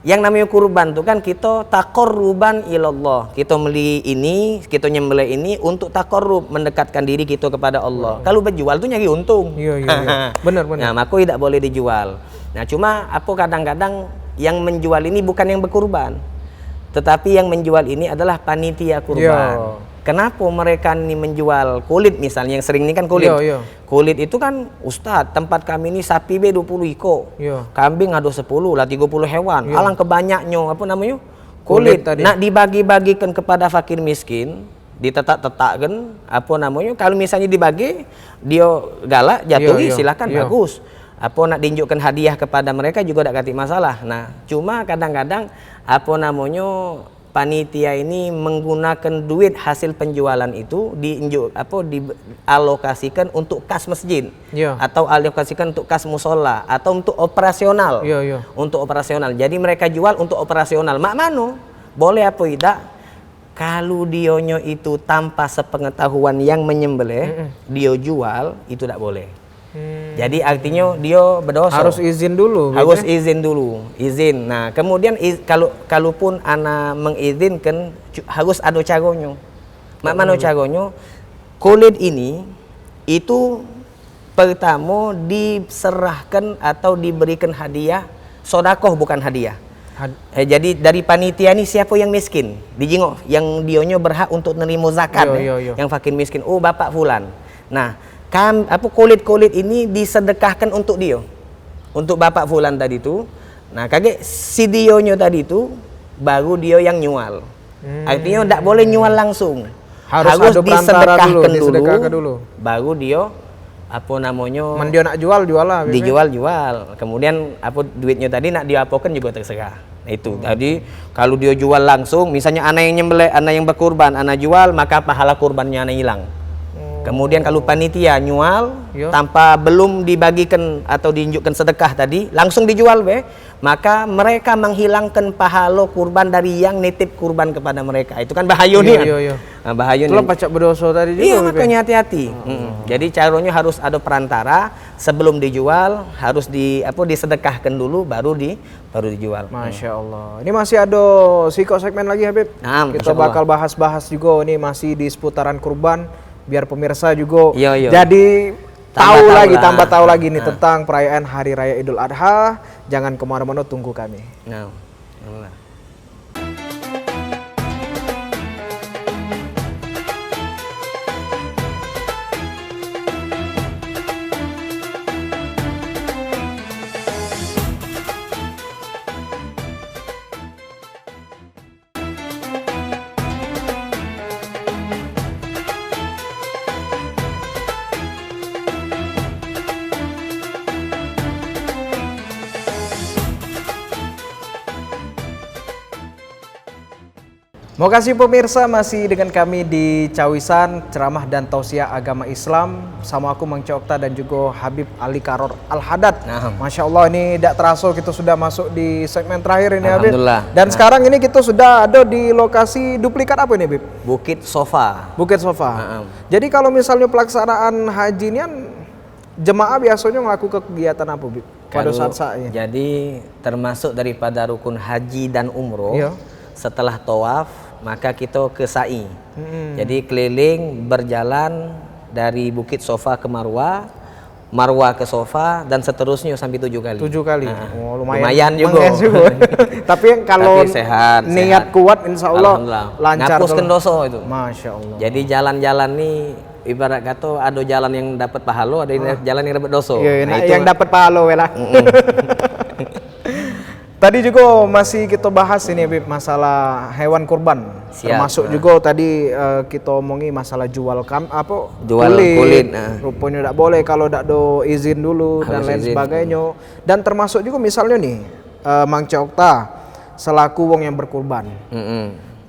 Yang namanya kurban itu kan kita taqarruban ilallah. Kita beli ini, kita nyembelih ini untuk taqarrub, mendekatkan diri kita kepada Allah. Kalau berjual itu nyari untung. Benar. Nah, maka tidak boleh dijual. Nah, cuma kadang-kadang yang menjual ini bukan yang berkurban, tetapi yang menjual ini adalah panitia kurban. Kenapa mereka ini menjual kulit misalnya, yang sering ini kan kulit. Kulit itu kan Ustadz, tempat kami ini sapi 20 ekor. Kambing ada 10 lah, 30 hewan. Alangkah banyaknya kulit. Nak dibagi-bagikan kepada fakir miskin, ditetak-tetakkan kalau misalnya dibagi dia galak jatuhi silakan bagus. Nak diunjukkan hadiah kepada mereka juga tidak kati masalah. Nah, cuma kadang-kadang panitia ini menggunakan duit hasil penjualan itu dialokasikan untuk kas masjid, atau alokasikan untuk kas musola, atau untuk operasional. Untuk operasional. Jadi mereka jual untuk operasional. Mak mano boleh apa tidak? Kalau dionyo itu tanpa sepengetahuan yang menyembelih, dia jual itu tidak boleh. Jadi artinya dia berdosa. Harus izin dulu. Izin. Nah, kemudian kalaupun ana mengizinkan harus ada caranya. Mana caranya? Kulit ini itu pertama diserahkan atau diberikan hadiah sodakoh, bukan hadiah. Jadi dari panitia ini siapa yang miskin dijingok, yang dionyo berhak untuk nerima zakat, yang fakir miskin. Oh, bapak fulan. Nah, kulit-kulit ini disedekahkan untuk dia, untuk bapak fulan tadi itu. Nah, si dionyo tadi itu baru dia yang nyual. Artinya tidak boleh nyual langsung, harus disedekahkan dulu, baru dia apa namanya Mandio nak jual lah. Bib. dijual. Kemudian apa duitnya tadi nak diapakan juga terserah. Nah, itu tadi kalau dia jual langsung, misalnya anak yang nyembelih, anak yang berkurban, anak jual, maka pahala kurbannya anak hilang. Kemudian kalau panitia nyual Yo. tanpa belum dibagikan atau diunjukkan sedekah tadi, langsung dijual maka mereka menghilangkan pahala kurban dari yang nitip kurban kepada mereka. Itu kan bahaya nih kan. Iya. Nah, bahaya Itulah nih. pacak berdosa tadi juga. Iya, Bib. makanya hati-hati. Jadi caranya harus ada perantara, sebelum dijual harus disedekahkan dulu baru dijual. Masya Allah. Ini masih ada segmen lagi Habib. Nah, Kita Masya Allah. bakal bahas-bahas juga ini masih di seputaran kurban biar pemirsa juga Iya. jadi tambah tahu lagi nih Nah. tentang perayaan Hari Raya Idul Adha. Jangan kemana-mana, tunggu kami. Nah, Allah. Mau kasih pemirsa masih dengan kami di Cawisan Ceramah dan Tausiah Agama Islam sama aku Mang Cokta dan juga Habib Ali Karor Al-Haddad. Nah. Masya Allah, ini tidak terasa kita sudah masuk di segmen terakhir ini Habib. Alhamdulillah. Dan sekarang ini kita sudah ada di lokasi duplikat apa ini Habib? Bukit Sofa. Bukit Sofa. Jadi kalau misalnya pelaksanaan haji ini kan jemaah biasanya melakukan kegiatan apa Habib? Pada saat ini. Jadi termasuk daripada rukun haji dan umroh. Iya. Setelah tawaf maka kita ke sa'i. Jadi keliling berjalan dari Bukit Sofa ke Marwah, Marwah ke Sofa dan seterusnya sampai 7 kali. 7 kali. Nah, Oh, lumayan juga. Tapi yang kalau Tapi sehat, niat sehat. kuat insya Allah Alhamdulillah. lancar. Ngapuskan dosa itu. Masya Allah. Jadi jalan-jalan nih ibarat kata ada jalan yang dapat pahala, ada jalan yang dapat dosa. Iya, Nah, yang dapat pahala lah. Tadi juga masih kita bahas ini Bib, masalah hewan kurban. Siap. Termasuk juga tadi kita omongi masalah jual Jual kulit. Rupanya tidak boleh kalau tidak do izin dulu dan Harus lain izin. sebagainya. Dan termasuk juga misalnya nih Mang Cokta selaku wong yang berkurban.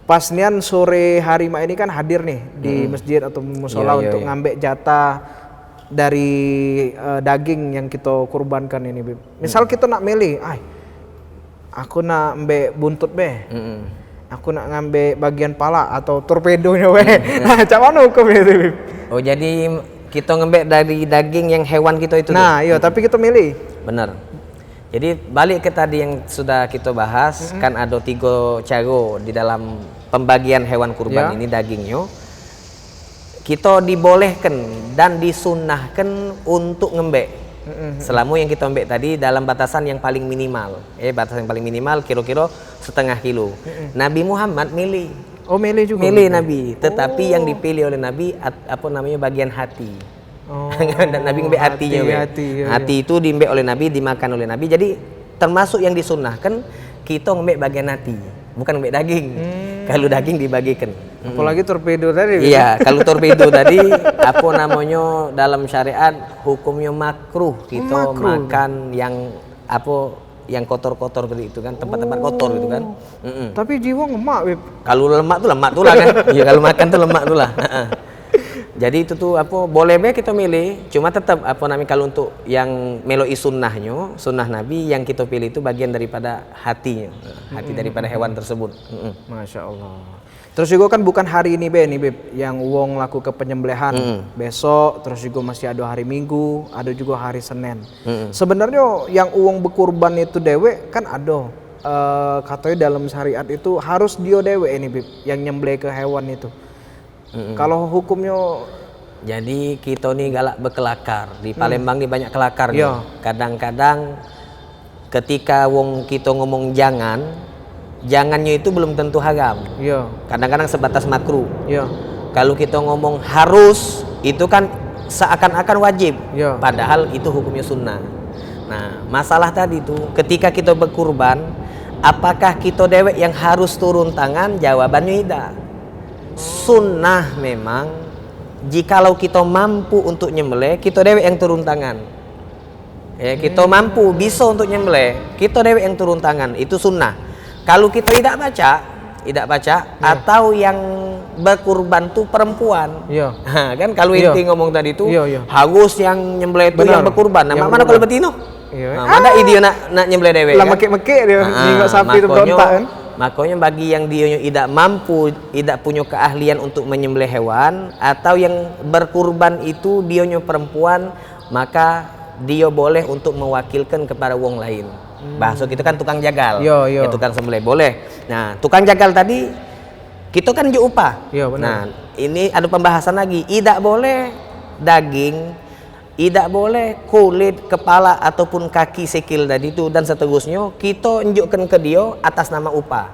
Pas nian sore hari ini kan hadir nih di masjid atau musola Iya, untuk iya. ngambil jatah dari daging yang kita kurbankan ini Bib. Misal kita nak milih, aku nak ambil buntut aku nak ngambil bagian pala atau torpedonya Nah, cak mana hukumnya itu Bib? Oh, jadi kita ngembek dari daging yang hewan kita itu. Nah, iya, tapi kita milih. Benar. Jadi balik ke tadi yang sudah kita bahas, kan ada 3 cara di dalam pembagian hewan kurban Ya. ini dagingnya. Kita dibolehkan dan disunnahkan untuk ngembek. Selama yang kita ngembek tadi dalam batasan yang paling minimal. Batasan yang paling minimal kira-kira setengah kilo. Nabi Muhammad milih. Oh, milih juga. Milih Nabi, tetapi yang dipilih oleh Nabi bagian hati. Dan Nabi ngembek hatinya. Hati itu diembek oleh Nabi, dimakan oleh Nabi. Jadi termasuk yang disunnahkan kita ngembek bagian hati, bukan ngembek daging. Kalau daging dibagikan. Apalagi torpedo tadi. Iya, kalau torpedo tadi dalam syariat hukumnya makruh kita makan yang kotor-kotor tadi itu kan, tempat-tempat kotor gitu kan. Tapi jiwa ngemak Bib. Kalau lemak tuh lah kan. Iya, kalau makan tuh lemak tuh lah. Jadi itu tuh boleh kita milih, cuma tetap kalau untuk yang meloi sunnahnya, sunnah Nabi yang kita pilih itu bagian daripada hatinya, hati daripada hewan tersebut. Masya Allah. Terus juga kan bukan hari ini Bib, yang wong laku ke penyembelihan. Besok, terus juga masih ada hari Minggu, ada juga hari Senin. Sebenarnya yang uang berkurban itu dewe kan ada. Katanya dalam syariat itu harus dia dewe ini Bib, yang nyembelih ke hewan itu. Kalau hukumnya, jadi kita nih galak berkelakar di Palembang nih banyak kelakar nih. Iya. Kadang-kadang ketika wong kita ngomong jangannya itu belum tentu haram. iya, Kadang-kadang sebatas makruh. iya, Kalau kita ngomong harus, itu kan seakan-akan wajib. iya. Padahal itu hukumnya sunnah. Nah, masalah tadi tuh ketika kita berkurban, apakah kita dewek yang harus turun tangan? Jawabannya tidak. Sunnah memang jikalau kita mampu untuk nyembelih, kita dewek yang turun tangan. Ya, kita mampu bisa untuk nyembelih, kita dewek yang turun tangan, itu sunnah. Kalau kita tidak baca atau yang berkurban tuh perempuan. Iya. Kan kalau Iya. inti ngomong tadi tuh Iya. harus yang nyembelih itu Benar. yang berkurban. Nah, Yang mana kalau betino? Iya. Mana dia nak nyembelih dewek Lah kan? mekek-mekek dia nengok sapi itu berontak kan. Makanya bagi yang dia tidak mampu, tidak punya keahlian untuk menyembelih hewan, atau yang berkurban itu dia perempuan, maka dia boleh untuk mewakilkan kepada wong lain. Bahasa kita kan tukang jagal, Yo. ya tukang sembelih boleh. Nah, tukang jagal tadi kita kan juga upah. Iya, benar. Nah, ini ada pembahasan lagi. Tidak boleh daging, tidak boleh kulit, kepala ataupun kaki sikil tadi itu dan seterusnya kita unjukkan ke dia atas nama upah.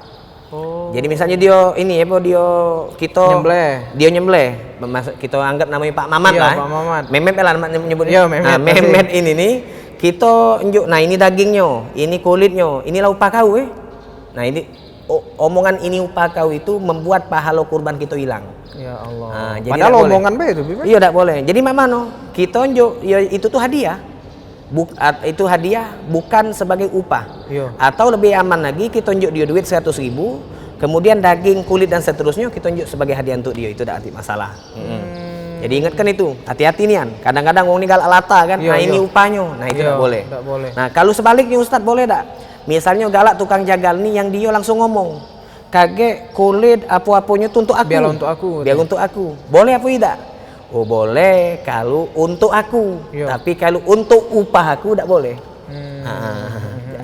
Oh. Jadi misalnya dia ini apa dia kita Nyembelih. kita anggap namanya Pak Mamat Iya, lah. Pak Mamat. Memet lah nyebutnya. Iya, Memet, Nah, pasti. Memet ini nih kita unjuk, nah ini dagingnya, ini kulitnya, inilah upah kau Nah ini omongan ini upah kau itu membuat pahala kurban kita hilang. Ya Allah. Nah, jadi Padahal tak boleh. omongan be itu, Bib. Iya tidak boleh. Jadi mana kita unjuk ya itu tuh hadiah. Itu hadiah bukan sebagai upah. Iya. Atau lebih aman lagi kita unjuk dia duit 100.000, kemudian daging, kulit dan seterusnya kita unjuk sebagai hadiah untuk dia, itu tidak ada masalah. Jadi ingatkan itu, hati-hati nian. Kadang-kadang wong ninggal alata kan, Iya, nah ini iya. upahnya, nah itu tidak boleh. Tidak boleh. Nah kalau sebaliknya Ustadz boleh tak? Misalnya galak tukang jagal nih yang dia langsung ngomong, kage kulit apa-apanya tuh untuk aku. Biar untuk aku. Biar untuk aku. Boleh apa tidak? Oh boleh kalau untuk aku. Iya. Tapi kalau untuk upah aku tidak boleh.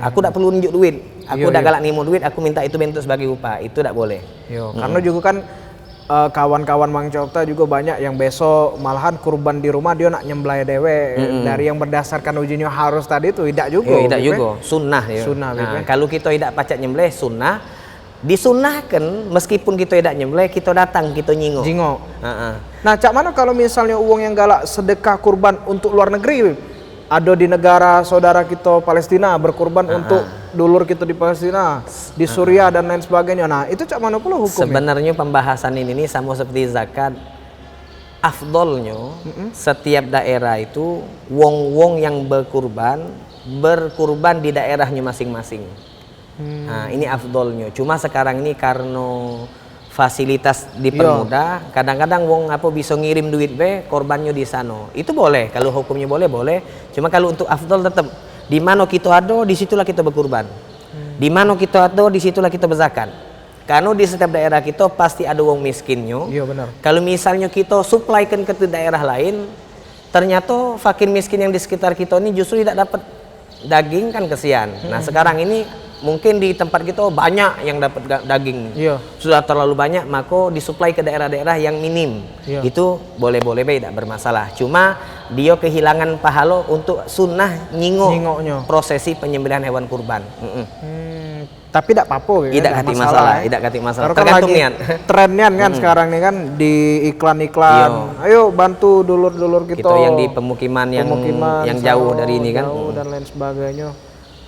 Aku tidak perlu nunjuk duit. Aku Iya, udah iya. galak nih mau duit, aku minta itu bentuk sebagai upah. Itu tidak boleh. Yo, karena juga kan kawan-kawan Mang Cokta juga banyak yang besok malahan kurban di rumah dia nak nyembelih dewe dari yang berdasarkan ujinya harus tadi itu tidak juga. Tidak Bib. juga, sunnah ya. Sunnah, Nah, Bib. kalau kita tidak pacak nyembelih sunnah, disunnahkan meskipun kita tidak nyembelih kita datang kita nyingok. Jingok. Heeh. Nah, cak mana kalau misalnya uang yang galak sedekah kurban untuk luar negeri, Bib? Ada di negara saudara kita Palestina berkurban untuk dulur kita di Palestina, di Suriah dan lain sebagainya. Nah, itu cak mana pula hukumnya? Sebenarnya pembahasan ini sama seperti zakat. Afdolnya setiap daerah itu wong-wong yang berkurban di daerahnya masing-masing. Nah, ini afdolnya. Cuma sekarang ini karena fasilitas dipermudah, kadang-kadang wong apa bisa ngirim duit korbannya di sana. Itu boleh, kalau hukumnya boleh. Cuma kalau untuk afdol tetap di mana kita ada, disitulah kita berkurban. Di mana kita ada, disitulah kita berzakat. Karena di setiap daerah kita pasti ada wong miskinnya. Iya benar. Kalau misalnya kita supplykan ke daerah lain, ternyata fakir miskin yang di sekitar kita ini justru tidak dapat daging, kan kesian. Nah sekarang ini mungkin di tempat kita banyak yang dapat daging. Iya. Sudah terlalu banyak, maka disuplai ke daerah-daerah yang minim. Iya. Itu boleh-boleh tidak bermasalah. Cuma dia kehilangan pahala untuk sunnah Nyingoknya. prosesi penyembelihan hewan kurban. Tapi tidak apa-apa, Tidak kati masalah, tidak kati masalah. Karena kan Tergantung lagi nian. Trennya kan sekarang nih kan di iklan-iklan. Ayo bantu dulur-dulur kita. Kita yang di pemukiman yang jauh dari ini kan. Jauh dan lain sebagainya.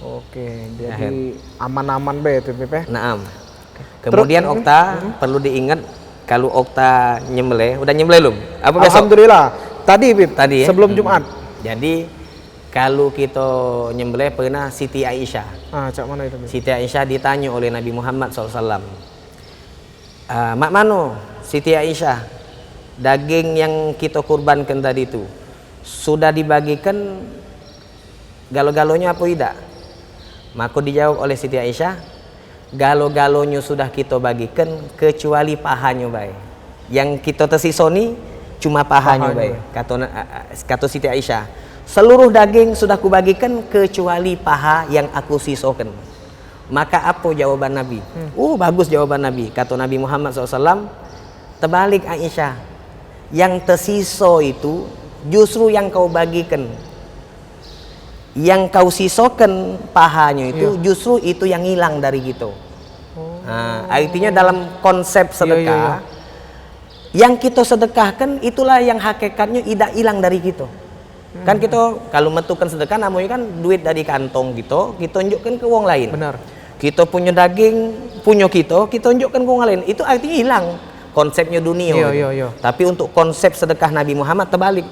Oke, jadi aman-aman be itu Bib. Naam. Kemudian Okta perlu diingat kalau Okta nyembelih, udah nyembelih belum? Apa besok? Alhamdulillah. Tadi Bib, Tadi ya? sebelum Jumat. Jadi kalau kita nyembelih pernah Siti Aisyah. Cak mana itu Bib? Siti Aisyah ditanya oleh Nabi Muhammad SAW. Mak mano Siti Aisyah, daging yang kita kurbankan tadi itu sudah dibagikan galo-galonya apa tidak? Maka dijawab oleh Siti Aisyah, galo-galonya sudah kita bagikan kecuali pahanya baik. Yang kita tersisoni cuma pahanya baik. Kata Siti Aisyah, seluruh daging sudah kubagikan kecuali paha yang aku sisokan. Maka apa jawaban Nabi? Bagus jawaban Nabi. Kata Nabi Muhammad SAW, terbalik Aisyah, yang tersiso itu justru yang kau bagikan. Yang kau sisokan pahanya itu justru itu yang hilang dari gitu. Nah, artinya dalam konsep sedekah, yang kita sedekahkan itulah yang hakikatnya tidak hilang dari kita. Kan kita kalau menentukan sedekah namanya kan duit dari kantong kita tunjukkan ke wong lain. Benar. Kita punya daging, punya kita tunjukkan ke wong lain. Itu artinya hilang. konsepnya dunia. Iya. Tapi untuk konsep sedekah Nabi Muhammad terbalik.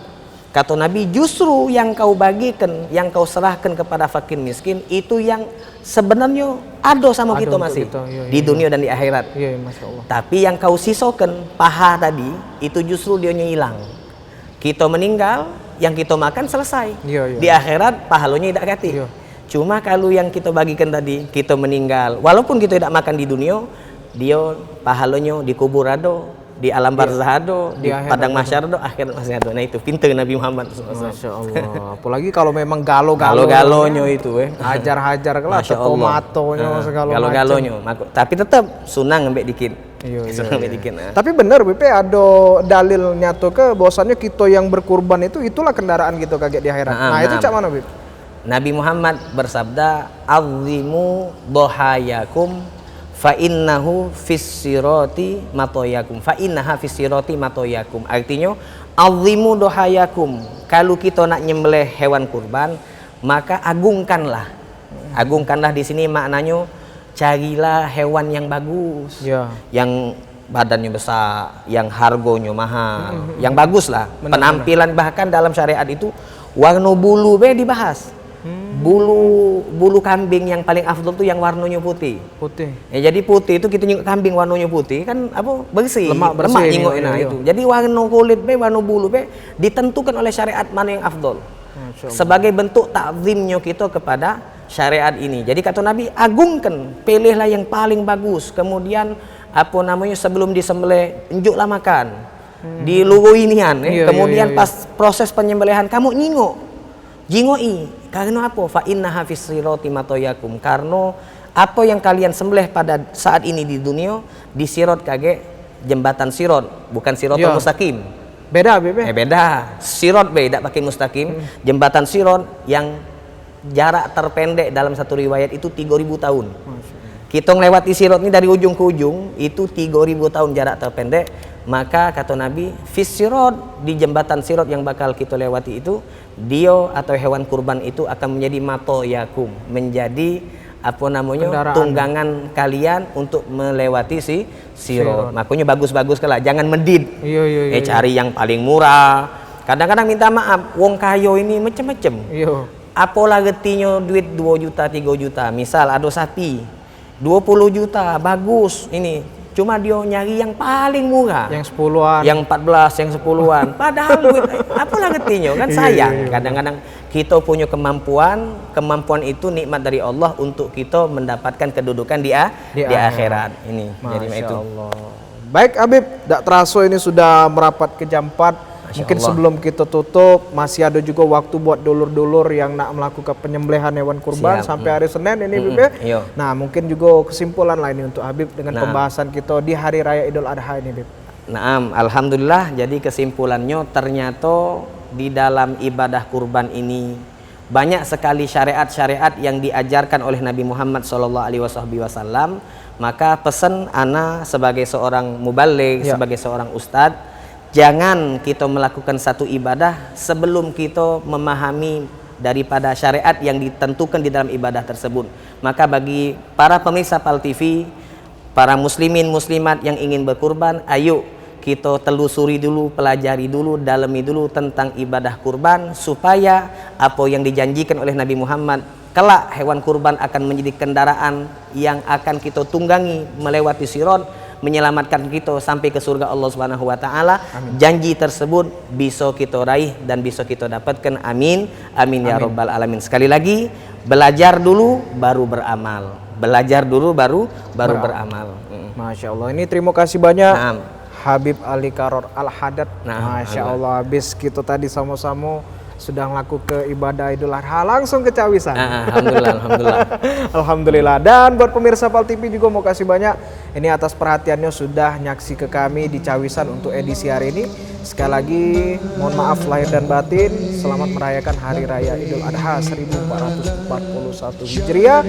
Kata Nabi, justru yang kau bagikan, yang kau serahkan kepada fakir miskin, itu yang sebenarnya ada sama kita masih di dunia dan di akhirat. Iya, Masya Allah. Tapi yang kau sisakan, paha tadi, itu justru dionya hilang. Kita meninggal, yang kita makan selesai. Iya. Di akhirat, pahalanya tidak ganti. Iya. Cuma kalau yang kita bagikan tadi, kita meninggal, walaupun kita tidak makan di dunia, dia pahalanya dikubur ado, di alam barzah ado, di padang mahsyar ado, akhirat masih ado. Nah itu pintar Nabi Muhammad SAW. Masya Allah. Apalagi kalau memang galo-galo Galo-galonya itu hajar-hajar kelas Masya Allah. tomatonya segala macam. Galo-galonya. Tapi tetap sunang ngembek dikit. Iya. Sunang ngembek dikit. Nah. Tapi benar BP ada dalil nyata ke bahwasannya kita yang berkurban itu itulah kendaraan kita kaget di akhirat. Nah, itu cak mana BP? Nabi Muhammad bersabda, "Azimu dohayakum fa innahu fis-sirati matoyakum." Fa innaha fis-sirati matoyakum. Artinya, azimu dohayakum. Kalau kita nak nyembelih hewan kurban, maka agungkanlah. Agungkanlah di sini maknanya carilah hewan yang bagus. Ya. Yang badannya besar, yang harganya mahal, yang bagus lah. Penampilan bahkan dalam syariat itu warna bulu dibahas. Bulu kambing yang paling afdol tuh yang warnanya putih. Ya, jadi putih itu kita nyengok kambing warnanya putih kan apa bersih, lemak nyengok itu. Jadi warna kulit warna bulu ditentukan oleh syariat mana yang afdol. Sebagai bentuk takzimnya kita kepada syariat ini. Jadi kata Nabi, agungkan, pilihlah yang paling bagus. Kemudian sebelum disembelih, enjuklah makan. Diluruinian, kemudian pas proses penyembelihan kamu jingoi. Karena apa? Fa innaha fis-sirati matoyakum. Karena apa yang kalian sembelih pada saat ini di dunia di sirot kage jembatan sirot, bukan sirotol mustaqim. Beda, Bebe. Beda. Sirot tidak pakai mustaqim. Jembatan sirot yang jarak terpendek dalam satu riwayat itu 3000 tahun. Kita melewati sirot ini dari ujung ke ujung itu 3000 tahun jarak terpendek. Maka kata Nabi, fis sirot, di jembatan sirot yang bakal kita lewati itu, dia atau hewan kurban itu akan menjadi matoyakum, menjadi kendaraan, tunggangan kalian untuk melewati si sirot. Makanya bagus-bagus lah, jangan mendid. Iya. Cari yang paling murah. Kadang-kadang minta maaf, wong kayo ini macem-macem. Apalah getinya duit 2 juta, 3 juta. Misal ada sapi 20 juta, bagus ini. Cuma dia nyari yang paling murah, yang 10-an, yang 14, yang 10-an. Padahal duit apalah getinya kan sayang. Kadang-kadang kita punya kemampuan itu nikmat dari Allah untuk kita mendapatkan kedudukan di akhirat ini. Jadi itu. Allah. Baik Habib, tak terasa ini sudah merapat ke jam 4. Mungkin sebelum kita tutup masih ada juga waktu buat dulur-dulur yang nak melakukan penyembelihan hewan kurban sampai hari Senin ini Habib ya. Nah, mungkin juga kesimpulan lain untuk Habib dengan pembahasan kita di hari raya Idul Adha ini Habib. Naam, alhamdulillah. Jadi kesimpulannya ternyata di dalam ibadah kurban ini banyak sekali syariat-syariat yang diajarkan oleh Nabi Muhammad SAW. Maka pesan ana sebagai seorang mubaligh, sebagai seorang ustadz, jangan kita melakukan satu ibadah sebelum kita memahami daripada syariat yang ditentukan di dalam ibadah tersebut. Maka bagi para pemirsa PAL TV, para muslimin muslimat yang ingin berkurban, ayo kita telusuri dulu, pelajari dulu, dalami dulu tentang ibadah kurban, supaya apa yang dijanjikan oleh Nabi Muhammad, kelak hewan kurban akan menjadi kendaraan yang akan kita tunggangi melewati sirat, menyelamatkan kita sampai ke surga Allah Subhanahu wa taala. Janji tersebut bisa kita raih dan bisa kita dapatkan. Amin. Amin ya rabbal alamin. Sekali lagi, belajar dulu baru beramal. Belajar dulu baru beramal. Masya Allah. Ini terima kasih banyak Habib Ali Karor Al-Haddad. Masya Allah, habis kita tadi sama-sama sudah ngelaku ke ibadah Idul Adha langsung ke Cawisan. Alhamdulillah. Dan buat pemirsa PAL TV juga mau kasih banyak ini atas perhatiannya sudah nyaksi ke kami di Cawisan untuk edisi hari ini. Sekali lagi mohon maaf lahir dan batin. Selamat merayakan Hari Raya Idul Adha 1441 Hijriah.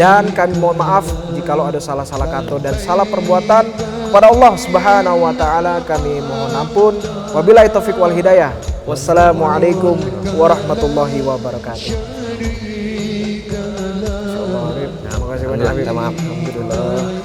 Dan kami mohon maaf jikalau ada salah-salah kata dan salah perbuatan. Kepada Allah Subhanahu wa taala kami mohon ampun. Wabillahi taufik wal hidayah. Wassalamualaikum warahmatullahi wabarakatuh. Terima kasih banyak. Alhamdulillah.